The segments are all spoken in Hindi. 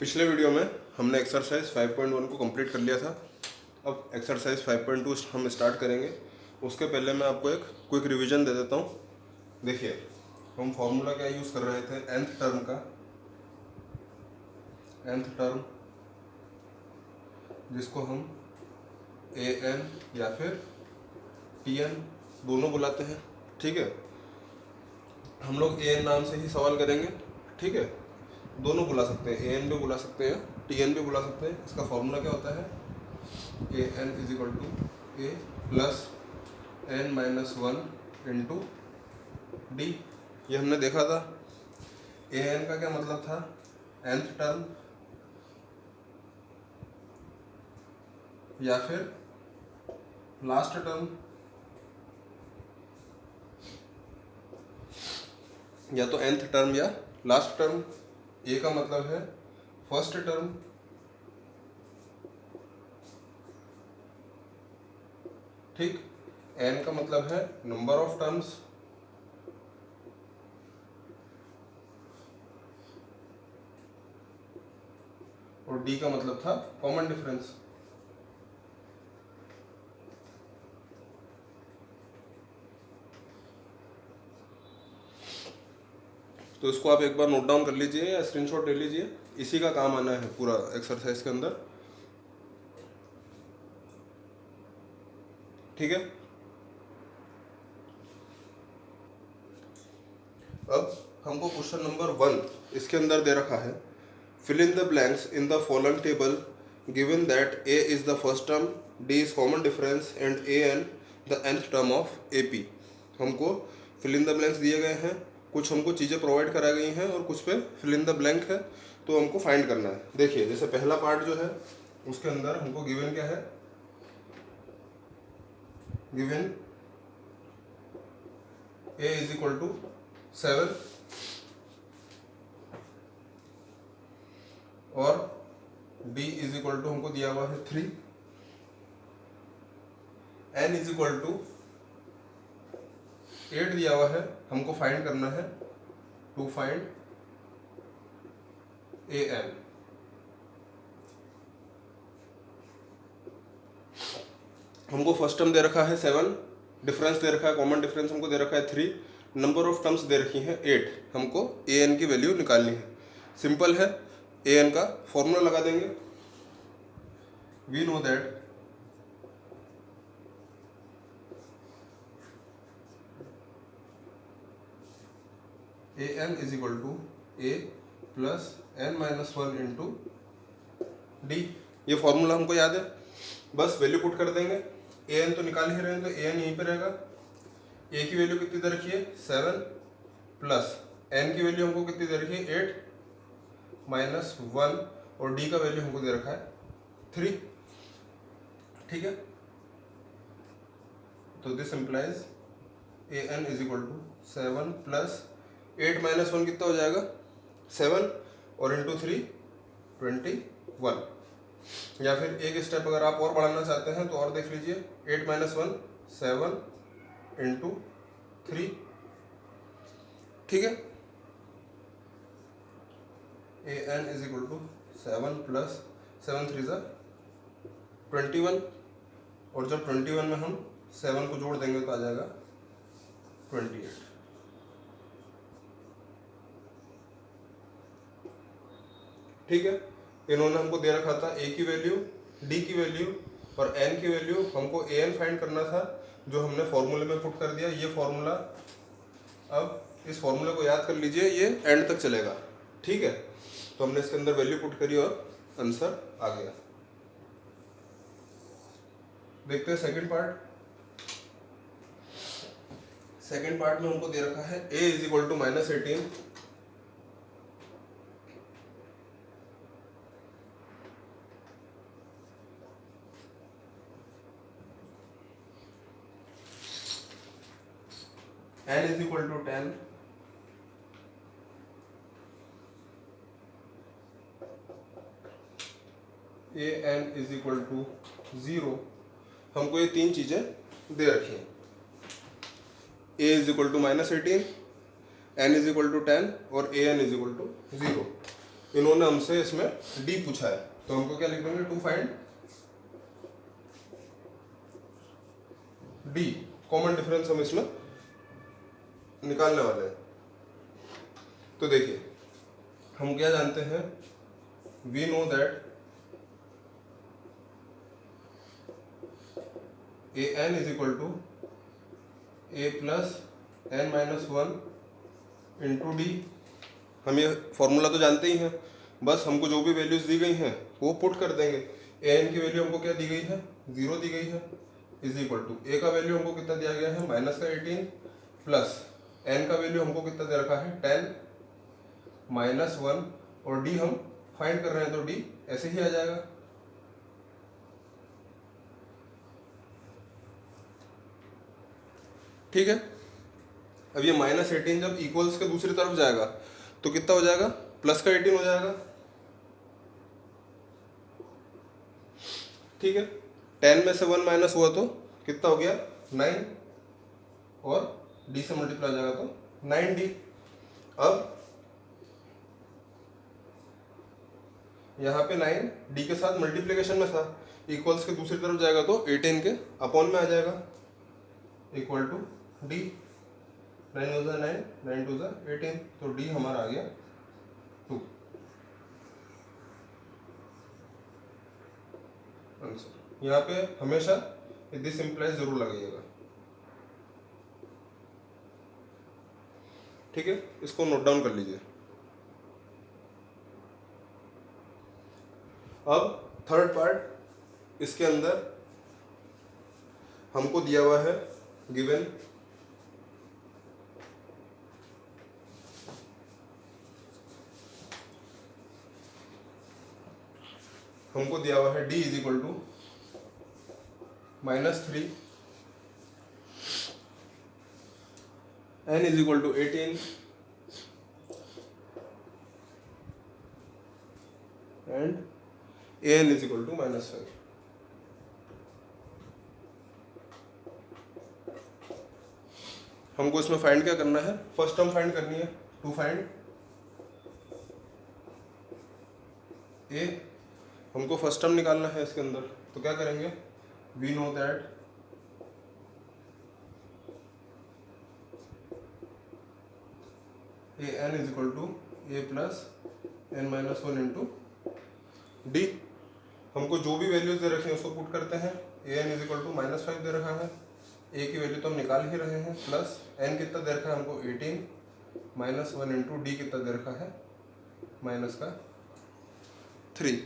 पिछले वीडियो में हमने एक्सरसाइज 5.1 को कंप्लीट कर लिया था। अब एक्सरसाइज 5.2 हम स्टार्ट करेंगे। उसके पहले मैं आपको एक क्विक रिवीजन दे देता हूँ। देखिए, हम फॉर्मूला क्या यूज़ कर रहे थे nth टर्म का, nth टर्म जिसको हम an या फिर tn दोनों बुलाते हैं। ठीक है, हम लोग an नाम से ही सवाल करेंगे। ठीक है, दोनों बुला सकते हैं, an भी बुला सकते हैं, tn भी बुला सकते हैं। इसका फॉर्मूला क्या होता है, an is equal to A plus n minus one into D. ये हमने देखा था। an का क्या मतलब था, nth टर्म या फिर लास्ट टर्म, या तो nth टर्म या लास्ट टर्म। ए का मतलब है फर्स्ट टर्म, ठीक। n का मतलब है नंबर ऑफ टर्म्स, और d का मतलब था कॉमन डिफरेंस। तो इसको आप एक बार नोट डाउन कर लीजिए या स्क्रीनशॉट ले लीजिए, इसी का काम आना है पूरा एक्सरसाइज के अंदर। ठीक है, अब हमको क्वेश्चन नंबर 1 इसके अंदर दे रखा है, fill in the blanks in the following table given that a is the first term, d is common difference and an the nth term of ap। हमको फिल इन द ब्लैंक्स दिए गए हैं, कुछ हमको चीज़ें प्रोवाइड करा गई हैं और कुछ पे फिल इन द ब्लैंक है, तो हमको फाइंड करना है। देखिए, जैसे पहला पार्ट जो है उसके अंदर हमको गिवन क्या है, given a is equal to 7 और d इज इक्वल टू हमको दिया हुआ है 3, n इज इक्वल टू 8 दिया हुआ है। हमको फाइंड करना है, टू फाइंड an। हमको फर्स्ट टर्म दे रखा है 7, डिफरेंस दे रखा है, कॉमन डिफरेंस हमको दे रखा है 3, नंबर ऑफ टर्म्स दे रखी हैं 8। हमको an की वैल्यू निकालनी है। सिंपल है, an का फॉर्मूला लगा देंगे। We know that an is equal to a plus n minus one into D. ये फॉर्मूला हमको याद है, बस वैल्यू पुट कर देंगे। an तो निकाल ही रहे हैं तो an यहीं पे रहेगा। a की वैल्यू कितनी दे रखी है 7, प्लस n की वैल्यू हमको कितनी दे रखी है 8 माइनस 1, और d का वैल्यू हमको दे रखा है 3। ठीक है, तो this implies an is equal to 7 plus 8 minus 1 कितना हो जाएगा 7, और इंटू 3 21। या फिर एक स्टेप अगर आप और बढ़ाना चाहते हैं तो और देख लीजिए, 8 माइनस 1 7 इंटू 3। ठीक है, an is equal to 7 plus 7 3 ज़ा 21, और जब 21 में हम 7 को जोड़ देंगे तो आ जाएगा 28। ठीक है, इन्होंने हमको दे रखा था a की वैल्यू, d की वैल्यू और n की वैल्यू। हमको an फाइंड करना था, जो हमने फॉर्मूले में पुट कर दिया। ये फॉर्मूला, अब इस फॉर्मूले को याद कर लीजिए, ये एंड तक चलेगा। ठीक है, तो हमने इसके अंदर वैल्यू पुट करी और आंसर आ गया। देखते हैं सेकंड पार्ट। सेकंड पार्ट में हमको दे रखा है a is equal to minus 18, n is equal to 10, an is equal to 0। हमको ये तीन चीजें दे रखी हैं, a is equal to minus 18, n is equal to 10 और an इज इक्वल टू 0। इन्होंने हमसे इसमें डी पूछा है, तो हमको क्या लिख देंगे, to find D, common difference हम इसमें निकालने वाले हैं। तो देखिए हम क्या जानते हैं, we know that A N is equal to A plus N minus one into D. हम ये फॉर्मूला तो जानते ही हैं, बस हमको जो भी वैल्यूज दी गई हैं वो पुट कर देंगे। ए एन की वैल्यू हमको क्या दी गई है, 0 दी गई है, इज इक्वल टू ए का वैल्यू हमको कितना दिया गया है, माइनस का 18 प्लस एन का वैल्यू हमको कितना दे रखा है, 10 माइनस 1, और डी हम फाइंड कर रहे हैं तो डी ऐसे ही आ जाएगा। ठीक है, अब ये माइनस 18 जब इक्वल्स के दूसरी तरफ जाएगा तो कितना हो जाएगा, प्लस का 18 हो जाएगा। ठीक है, 10 में से 1 माइनस हुआ तो कितना हो गया, 9, और डी से मल्टीप्लाई हो जाएगा तो 9d। अब यहाँ पे 9 डी के साथ मल्टीप्लिकेशन में था, इक्वल्स के दूसरी तरफ जाएगा तो 18 के अपॉन में आ जाएगा, equal to D. 9 to 9, 9 to 18, तो डी हमारा आ गया 2 आंसर। यहाँ पे हमेशा दिस इम्प्लाइज जरूर लगाइएगा। ठीक है, इसको नोट डाउन कर लीजिए। अब थर्ड पार्ट, इसके अंदर हमको दिया हुआ है गिवन हमको दिया हुआ है d is equal to -3, n is equal to 18 and an is equal to -5। हमको इसमें फाइंड क्या करना है, फर्स्ट टर्म फाइंड करनी है, टू फाइंड a। हमको फर्स्ट टर्म निकालना है इसके अंदर, तो क्या करेंगे, we know that A N is equal to A plus N minus 1 into D. हमको जो भी वैल्यूज दे रखी हैं उसको पुट करते हैं। A N is equal to -5 दे रखा है, ए की वैल्यू तो हम निकाल ही रहे हैं, प्लस एन कितना दे रखा है हमको 18 -1 इंटू डी कितना दे रखा है, -3।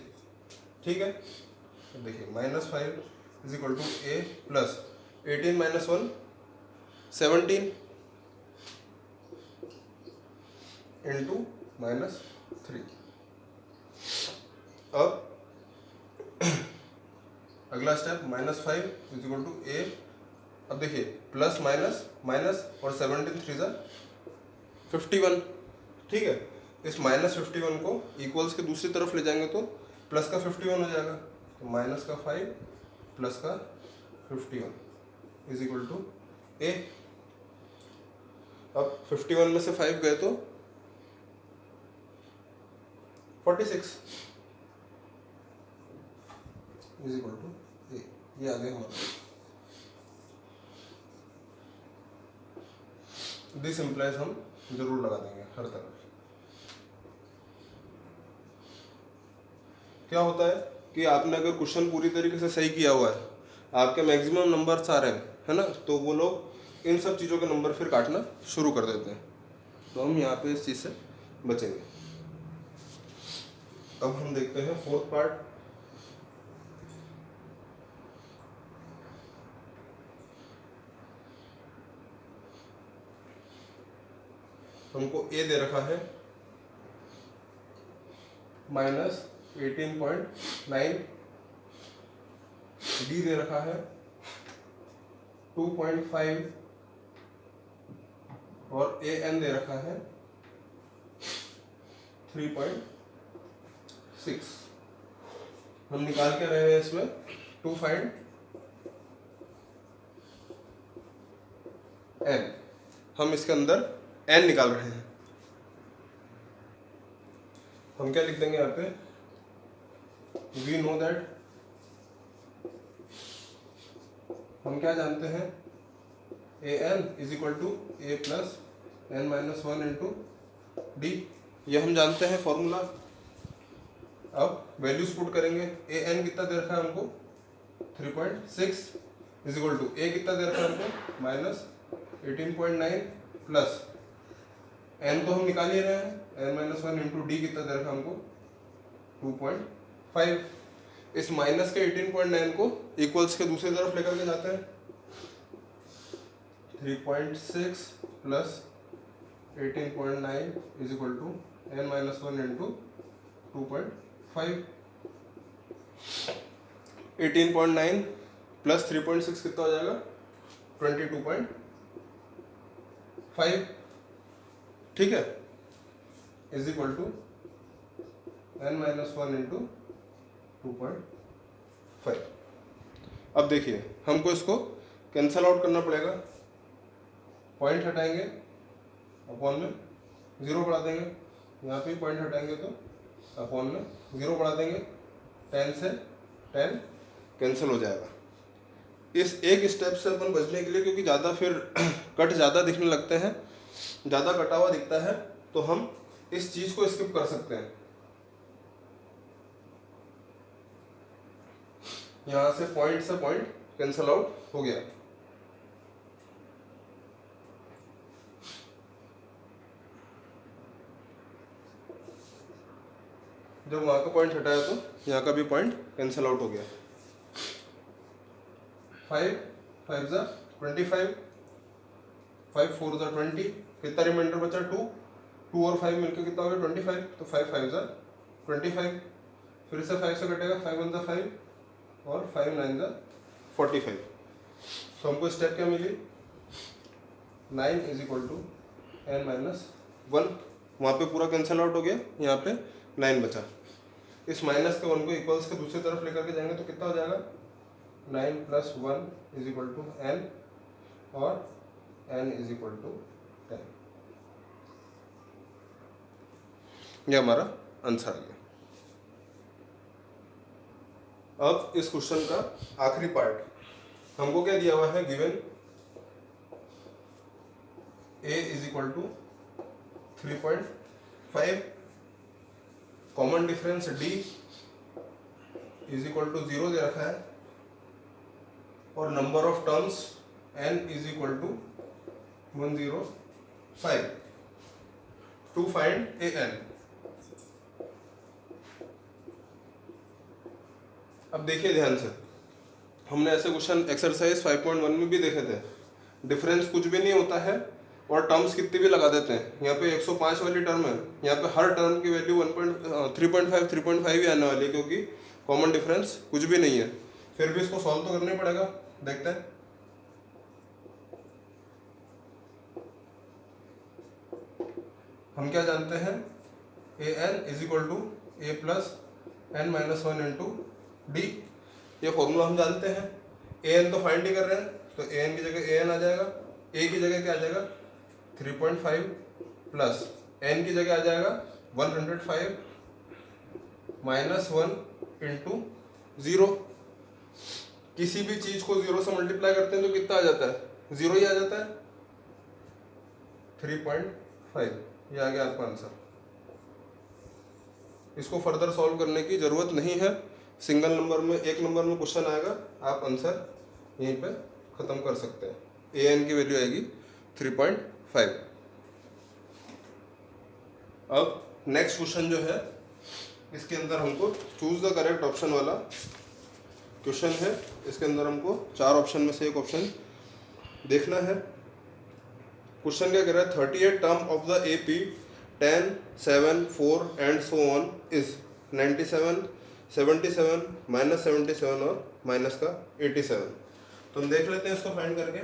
ठीक है, तो देखिए -5 is equal to A plus 18 minus 1 17 into -3। अब अगला step -5 is equal to A. अब देखिए प्लस माइनस माइनस और 17 3 ज़ा 51। ठीक है, इस -51 को इक्वल्स के दूसरी तरफ ले जाएंगे तो प्लस का 51 हो जाएगा, तो माइनस का 5 प्लस का 51 इज इक्वल टू ए। अब 51 में से 5 गए तो 46 इज इक्वल टू ए। ये आ गया हमारा, दिस इम्प्लाइज हम जरूर लगा देंगे हर तरफ। क्या होता है कि आपने अगर क्वेश्चन पूरी तरीके से सही किया हुआ है, आपके मैक्सिमम नंबर्स आ रहे हैं, है ना, तो वो लोग इन सब चीज़ों के नंबर फिर काटना शुरू कर देते हैं, तो हम यहाँ पे इस चीज़ से बचेंगे। अब हम देखते हैं फोर्थ पार्ट। हमको ए दे रखा है -18.9, डी दे रखा है 2.5 और ए एन दे रखा है 3.6। हम निकाल के रहे हैं इसमें टू फाइंड एन। हम इसके अंदर एन निकाल रहे हैं। हम क्या लिख देंगे यहाँ पे, वी नो दैट, हम क्या जानते हैं, A N is equal to A plus N minus one into D, ये हम जानते हैं फॉर्मूला। अब वैल्यूज पुट करेंगे, ए एन कितना दे रखा है हमको 3.6 इज इक्वल टू ए कितना दे रखा है हमको माइनस 18.9 प्लस एन तो हम निकाल ही रहे हैं, N minus one into D कितना दे रखा है हमको 2.5। इस माइनस के 18.9 को इक्वल्स के दूसरी तरफ लेकर के जाते हैं, 3.6 plus 18.9 is equal to N minus one into 2.5। 18.9 plus 3.6 कितना हो जाएगा 22.5, ठीक है, is equal to N minus one into 2.5। अब देखिए हमको इसको कैंसल आउट करना पड़ेगा, पॉइंट हटाएंगे अपॉन में 0 बढ़ा देंगे, यहाँ पे पॉइंट हटाएंगे तो अपॉन में 0 बढ़ा देंगे, 10 से 10 कैंसिल हो जाएगा। इस एक स्टेप से अपन बचने के लिए, क्योंकि ज़्यादा फिर कट ज़्यादा दिखने लगते हैं, ज़्यादा कटा हुआ दिखता है, तो हम इस चीज़ को स्किप कर सकते हैं। यहाँ से पॉइंट कैंसिल आउट हो गया। जब वहाँ का पॉइंट हटाया तो यहाँ का भी पॉइंट कैंसिल आउट हो गया। 5 5 ज़ा 25, 5 4 ज़ा 20, कितना रिमाइंडर बचा 2, 2 और 5 मिलकर कितना हो गया 25, तो 5 5 ज़ा 25, फिर से 5 से कटेगा, 5 1 ज़ा 5 और 5 9 ज़ा 45। तो हमको स्टेप क्या मिली, 9 is equal to N minus 1, वहाँ पे पूरा कैंसिल आउट हो गया, यहाँ पे 9 बचा। इस माइनस के 1 को इक्वल्स के दूसरी तरफ लेकर के जाएंगे तो कितना हो जाएगा, 9 plus 1 is equal to N और एन इज इक्वल टू 10। ये हमारा आंसर आ गया। अब इस क्वेश्चन का आखिरी पार्ट, हमको क्या दिया हुआ है, given a is equal to 3.5, common difference d is equal to 0 दे रखा है, और number of terms n is equal to 105 to find an। अब देखिए ध्यान से, हमने ऐसे क्वेश्चन एक्सरसाइज 5.1 में भी देखे थे, डिफरेंस कुछ भी नहीं होता है और टर्म्स कितनी भी लगा देते हैं। यहाँ पे 105 वाली टर्म है, यहाँ पे हर टर्म की वैल्यू 3.5 ही आने वाली है, क्योंकि कॉमन डिफरेंस कुछ भी नहीं है। फिर भी इसको सॉल्व तो करना ही पड़ेगा, देखते हैं। हम क्या जानते हैं, A N is equal to A plus N minus one into D, ये फॉर्मूला हम जानते हैं। ए एन तो फाइंड ही कर रहे हैं, तो ए एन की जगह ए एन आ जाएगा, ए की जगह क्या आ जाएगा 3.5 प्लस एन की जगह आ जाएगा 105 माइनस 1 इंटू 0। किसी भी चीज को 0 से मल्टीप्लाई करते हैं तो कितना आ जाता है, 0 ही आ जाता है, 3.5। ये आ गया आपका आंसर। इसको फर्दर सॉल्व करने की जरूरत नहीं है, सिंगल नंबर में, एक नंबर में क्वेश्चन आएगा, आप आंसर यहीं पे खत्म कर सकते हैं। ए एन की वैल्यू आएगी 3.5। अब नेक्स्ट क्वेश्चन जो है, इसके अंदर हमको चूज द करेक्ट ऑप्शन वाला क्वेश्चन है। इसके अंदर हमको 4 ऑप्शन में से एक ऑप्शन देखना है। क्वेश्चन क्या कह रहा है, 38 term of the AP 10 7 4 and so on is 97 77 -77 और माइनस का 87। तो हम देख लेते हैं इसको फाइंड करके।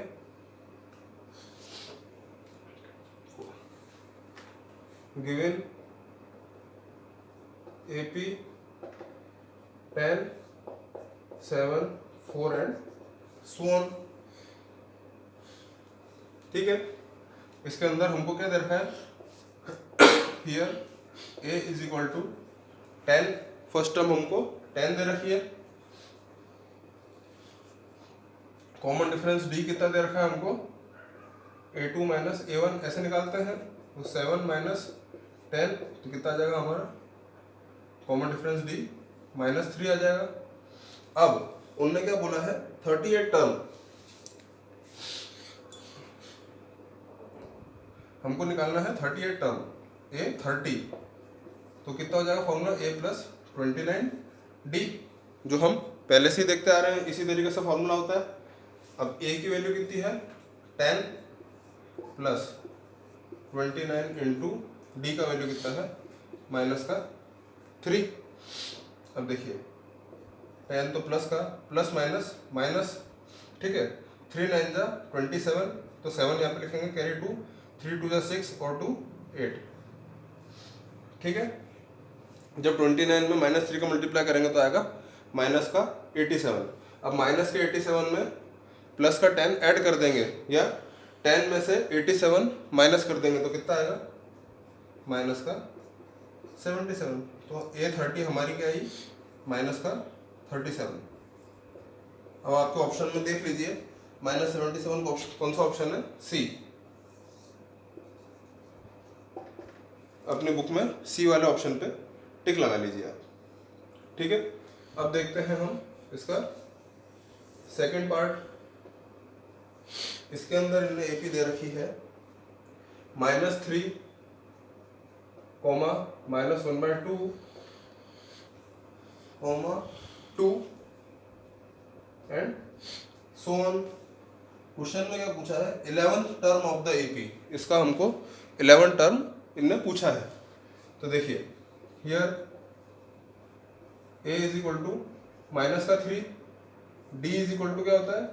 Given AP 10 7 4 and so on, ठीक है। इसके अंदर हमको क्या दे रखा है, here A is equal to 10 first term हमको 10 दे रखी है, कॉमन डिफरेंस डी कितना दे रखा है हमको a2 माइनस a1 ऐसे निकालते हैं तो 7 माइनस 10 तो कितना आ जाएगा हमारा कॉमन डिफरेंस डी -3 आ जाएगा। अब उनने क्या बोला है 38 टर्म हमको निकालना है, 38 टर्म a 30 तो कितना हो जाएगा फॉर्मूला a प्लस 29d जो हम पहले से ही देखते आ रहे हैं, इसी तरीके से फॉर्मूला होता है। अब a की वैल्यू कितनी है 10 प्लस 29 इंटू डी का वैल्यू कितना है -3। अब देखिए 10 तो प्लस का प्लस माइनस माइनस, ठीक है, 3 9 जा 27 तो 7 यहाँ पे लिखेंगे कैरी 2, 3 2 जा 6 और 2 8, ठीक है। जब 29 में -3 का मल्टीप्लाई करेंगे तो आएगा माइनस का 87। अब माइनस के 87 में प्लस का 10 ऐड कर देंगे या 10 में से 87 माइनस कर देंगे तो कितना आएगा माइनस का 77। तो a30 हमारी क्या आई माइनस का 37। अब आपके ऑप्शन में देख लीजिए -77 कौन सा ऑप्शन है सी, अपनी बुक में सी वाले ऑप्शन पे टिक लगा लीजिए आप, ठीक है। अब देखते हैं हम इसका सेकंड पार्ट। इसके अंदर इन्होंने एपी दे रखी है -3 comma -1/2 comma 2 and so on. Question में क्या पूछा है 11th term of the AP, इसका हमको 11 टर्म इनने पूछा है। तो देखिए here a is equal to minus का 3, d इज इक्वल टू क्या होता है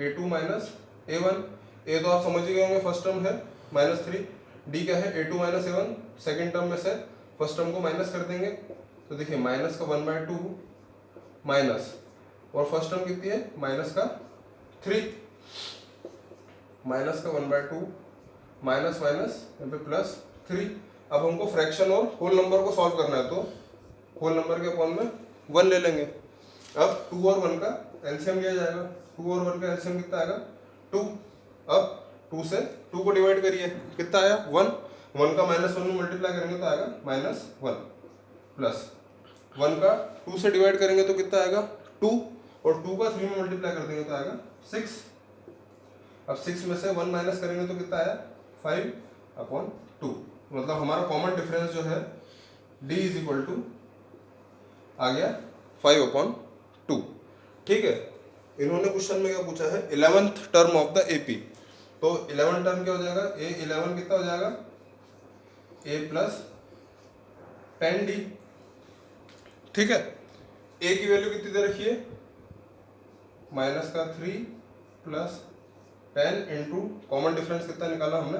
a2 माइनस a1। a तो आप समझ ही गए होंगे फर्स्ट टर्म है -3, d क्या है a2 minus a1, second term में से फर्स्ट टर्म को माइनस कर देंगे तो देखिए माइनस का 1/2 माइनस और फर्स्ट टर्म कितनी है माइनस का 3, माइनस का 1/2 माइनस माइनस यहाँ पे +3। अब हमको फ्रैक्शन और होल नंबर को सॉल्व करना है तो होल नंबर के अपॉन में 1 ले लेंगे। अब 2 और 1 का एलसीएम लिया जाएगा, 2 और 1 का एलसीएम कितना आएगा 2। अब 2 से 2 को डिवाइड करिए कितना आया 1, 1 का -1 में मल्टीप्लाई करेंगे तो आएगा -1 प्लस 1 का 2 से डिवाइड करेंगे तो कितना आएगा 2 और 2 का 3 में मल्टीप्लाई कर देंगे तो आएगा 6। अब 6 में से 1 माइनस करेंगे तो कितना आया 5/2। मतलब हमारा कॉमन डिफरेंस जो है d इज इक्वल टू आ गया 5/2, ठीक है। इन्होंने क्वेश्चन में क्या पूछा है 11th term of the AP, तो 11 टर्म क्या हो जाएगा a11 कितना हो जाएगा a प्लस 10d, ठीक है। a की वैल्यू कितनी दे रखी है माइनस का 3 प्लस 10 इंटू कॉमन डिफरेंस कितना निकाला हमने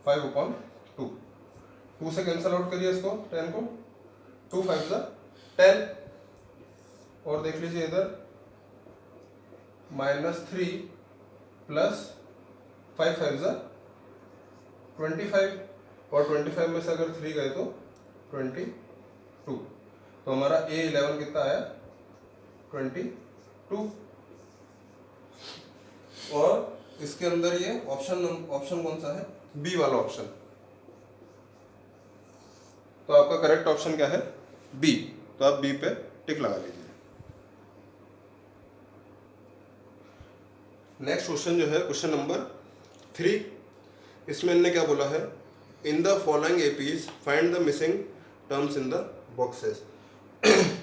5/2, 2 से कैंसिल आउट करिए इसको 10 को, 2 5 10 और देख लीजिए इधर -3 प्लस 5 5 25 और 25 में से अगर 3 गए तो 22, तो हमारा a11 कितना आया 22। और इसके अंदर ये ऑप्शन कौन सा है बी वाला ऑप्शन, तो आपका करेक्ट ऑप्शन क्या है बी, तो आप बी पे टिक लगा लीजिए। नेक्स्ट क्वेश्चन जो है क्वेश्चन नंबर 3, इसमें इन्होंने क्या बोला है इन the following APs find the missing terms in the boxes.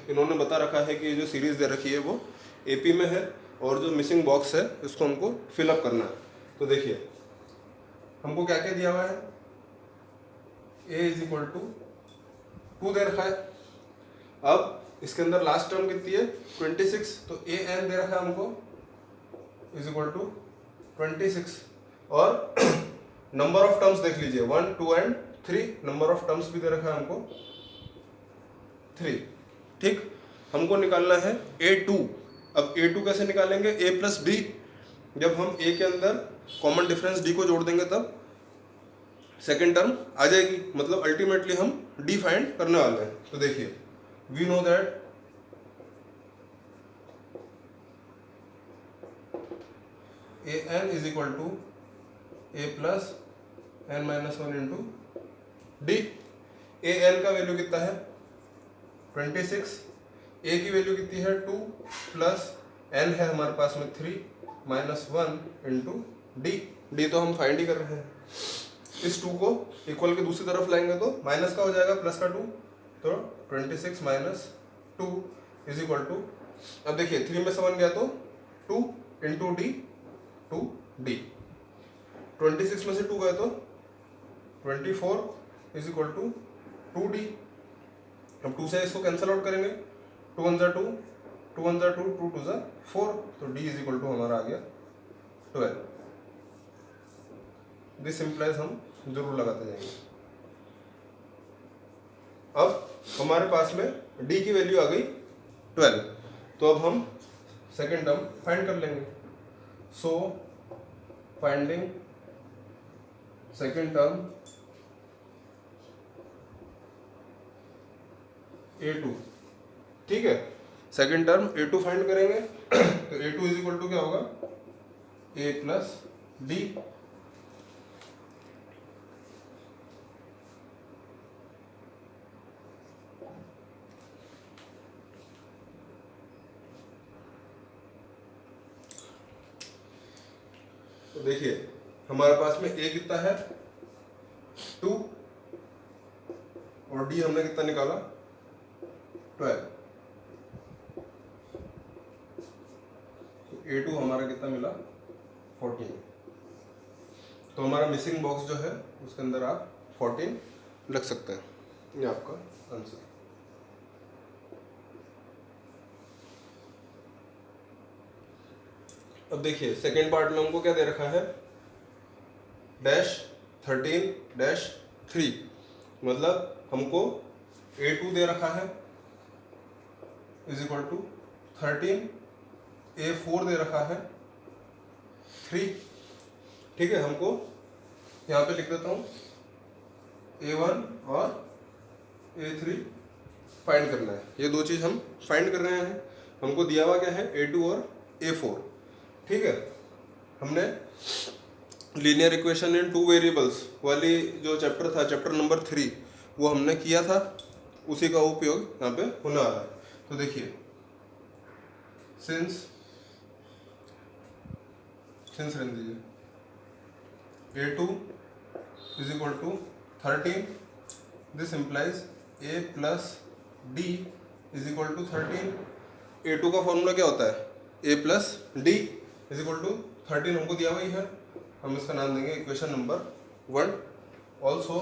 इन्होंने बता रखा है कि जो सीरीज दे रखी है वो एपी में है और जो मिसिंग बॉक्स है इसको हमको फिलअप करना है। तो देखिए हमको क्या क्या दिया हुआ है a इज इक्वल टू 2 दे रखा है। अब इसके अंदर लास्ट टर्म कितनी है 26, तो a n दे रखा है हमको इज इक्वल टू 26 और नंबर ऑफ टर्म्स देख लीजिए 1 2 एंड 3, नंबर ऑफ टर्म्स भी दे रखा है हमको 3, ठीक। हमको निकालना है a2। अब a2 कैसे निकालेंगे a प्लस d, जब हम a के अंदर कॉमन डिफरेंस d को जोड़ देंगे तब सेकेंड टर्म आ जाएगी, मतलब अल्टीमेटली हम d फाइंड करने वाले हैं। तो देखिए we know that A N is equal to A plus N minus one into D. A N का वैल्यू कितना है 26, ए की वैल्यू कितनी है 2 प्लस एन है हमारे पास में 3 माइनस 1 इंटू डी। डी तो हम फाइंड ही कर रहे हैं। इस 2 को इक्वल के दूसरी तरफ लाएंगे तो माइनस का हो जाएगा प्लस का 2, तो 26 माइनस 2 इज इक्वल टू, अब देखिए 3 में से 1 गया तो 2 इंटू डी 2d। 26 में से 2 गए तो 24 इज इक्वल टू 2d। अब 2 से इसको कैंसिल आउट करेंगे, 2 1 जा 2, 2 1 जा 2, 2 2 जा 4, तो d इज इक्वल टू हमारा आ गया 12। दिस इम्प्लाइज हम जरूर लगाते जाएंगे। अब हमारे पास में d की वैल्यू आ गई 12, तो अब हम सेकेंड टर्म फाइंड कर लेंगे। सो फाइंडिंग सेकेंड टर्म a2, ठीक है, सेकेंड टर्म a2 फाइंड करेंगे तो a2 इज इक्वल टू क्या होगा a प्लस डी। तो देखिए हमारे पास में a कितना है 2 और d हमने कितना निकाला 12, तो a2 हमारा कितना मिला 14। तो हमारा मिसिंग बॉक्स जो है उसके अंदर आप 14 रख सकते हैं, ये आपका आंसर। अब देखिए सेकेंड पार्ट में हमको क्या दे रखा है डैश 13 डैश 3, मतलब हमको a2 दे रखा है इज इक्वल टू 13, a4 दे रखा है 3, ठीक है। हमको यहाँ पे लिख देता हूँ a1 और a3 फाइंड करना है। ये दो चीज़ हम फाइंड कर रहे हैं। हमको दिया हुआ क्या है a2 और a4, ठीक है। हमने लीनियर इक्वेशन इन 2 वेरिएबल्स वाली जो चैप्टर था, चैप्टर नंबर 3, वो हमने किया था, उसी का उपयोग यहाँ पे होने वाला है। तो देखिए सिंस रहने दीजिए a2 is equal to 13, this implies a plus D is equal to 13। a2 का फॉर्मूला क्या होता है a plus D is equal to 13, हमको दिया हुआ ही है, हम इसका नाम देंगे equation number 1। Also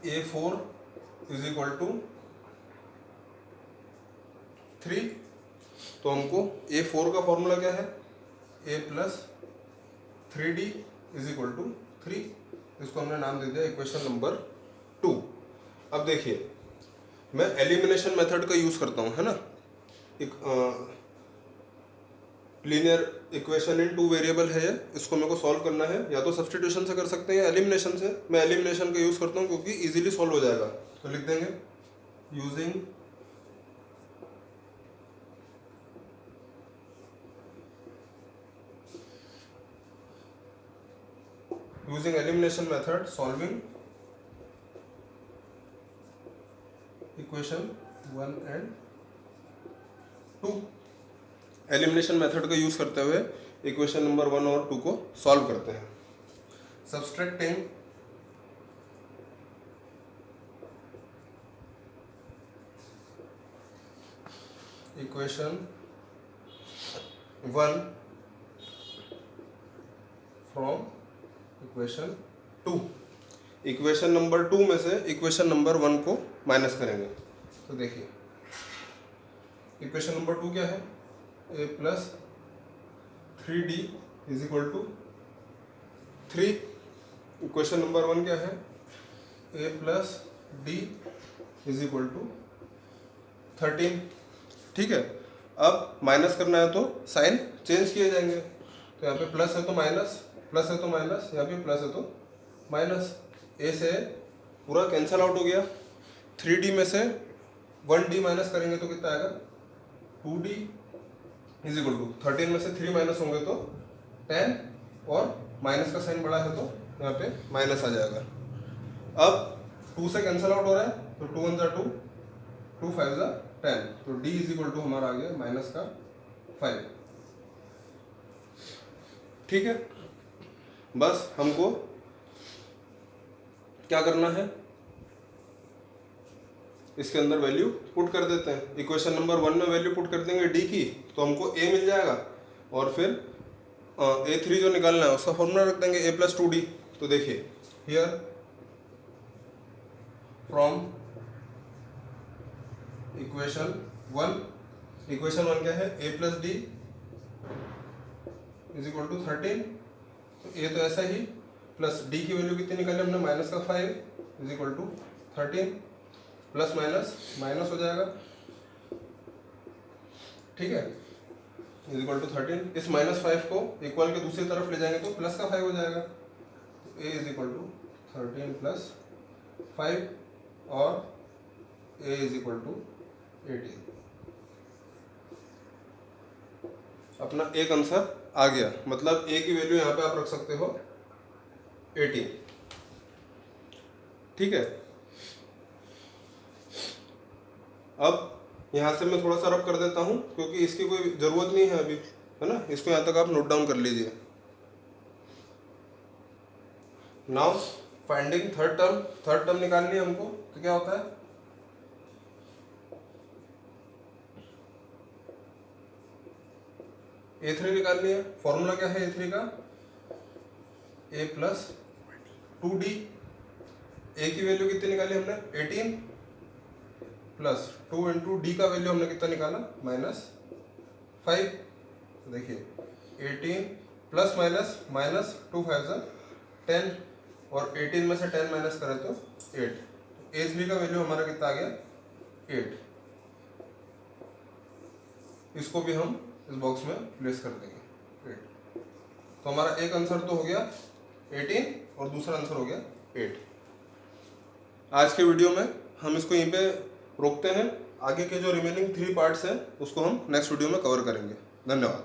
a4 is equal to 3, तो हमको a4 का फॉर्मूला क्या है a plus 3d is equal to 3, इसको हमने नाम दे दिया इक्वेशन नंबर 2। अब देखिए मैं एलिमिनेशन मेथड का यूज़ करता हूँ, है ना। एक लीनियर इक्वेशन इन 2 वेरिएबल है, इसको मेरे को सॉल्व करना है, या तो सब्स्टिट्यूशन से कर सकते हैं या एलिमिनेशन से। मैं एलिमिनेशन का यूज़ करता हूँ क्योंकि इजीली सॉल्व हो जाएगा। तो लिख देंगे using elimination method solving equation 1 and 2। Elimination method का यूज करते हुए इक्वेशन नंबर 1 और 2 को सॉल्व करते हैं। Subtracting equation 1 from equation 2, equation number 2 में से इक्वेशन नंबर 1 को माइनस करेंगे। तो देखिए इक्वेशन नंबर 2 क्या है a plus 3d is equal to 3। Equation number 1 क्या है a plus d is equal to 13, ठीक है। अब माइनस करना है तो साइन चेंज किए जाएंगे, तो यहाँ पे प्लस है तो माइनस, प्लस है तो माइनस, यहाँ पे प्लस है तो माइनस, ए से पूरा कैंसिल आउट हो गया, 3D में से 1D माइनस करेंगे तो कितना आएगा 2D इज इक्वल टू 13 में से 3 माइनस होंगे तो 10 और माइनस का साइन बड़ा है तो यहाँ पे माइनस आ जाएगा। अब 2 से कैंसिल आउट हो रहा है तो 2 1 2 2 5 10 तो D इज इक्वल टू हमारा आ गया माइनस का 5। ठीक है, बस हमको क्या करना है, इसके अंदर वैल्यू पुट कर देते हैं। इक्वेशन नंबर 1 में वैल्यू पुट कर देंगे D की तो हमको A मिल जाएगा और फिर A3 जो निकालना है उसका फॉर्मूला रख देंगे A + 2D। तो देखिए हियर फ्रॉम इक्वेशन 1 क्या है A + D is equal to 13। तो A तो ऐसा ही प्लस D की वैल्यू कितनी निकाली हमने माइनस का 5 is equal to 13 plus minus minus हो जाएगा। ठीक है, इज इक्वल टू 13। इस -5 को इक्वल के दूसरी तरफ ले जाएंगे तो प्लस का 5 हो जाएगा। तो A इज इक्वल टू 13 + 5 और A इज इक्वल टू 18। अपना एक आंसर आ गया, मतलब A की वैल्यू यहाँ पे आप रख सकते हो 18। ठीक है, अब यहाँ से मैं थोड़ा सा रब कर देता हूँ क्योंकि इसकी कोई ज़रूरत नहीं है अभी, है ना। इसको यहाँ तक आप नोट डाउन कर लीजिए। नाउ फाइंडिंग थर्ड टर्म निकालनी है हमको, तो क्या होता है A3 निकालनी है। फॉर्मूला क्या है A3 का A + 2D। A की वैल्यू कितनी निकाली हमने 18 प्लस 2 × D का वैल्यू हमने कितना निकाला -5। देखिए 18 प्लस माइनस 2 5 10 और 18 में से 10 माइनस करें तो 8। A3 का वैल्यू हमारा कितना आ गया 8। इसको भी हम इस बॉक्स में प्लेस कर देंगे 8। तो हमारा एक आंसर तो हो गया 18 और दूसरा आंसर हो गया 8। आज के वीडियो में हम इसको यहीं पे रोकते हैं। आगे के जो रिमेनिंग 3 पार्ट्स हैं उसको हम नेक्स्ट वीडियो में कवर करेंगे। धन्यवाद।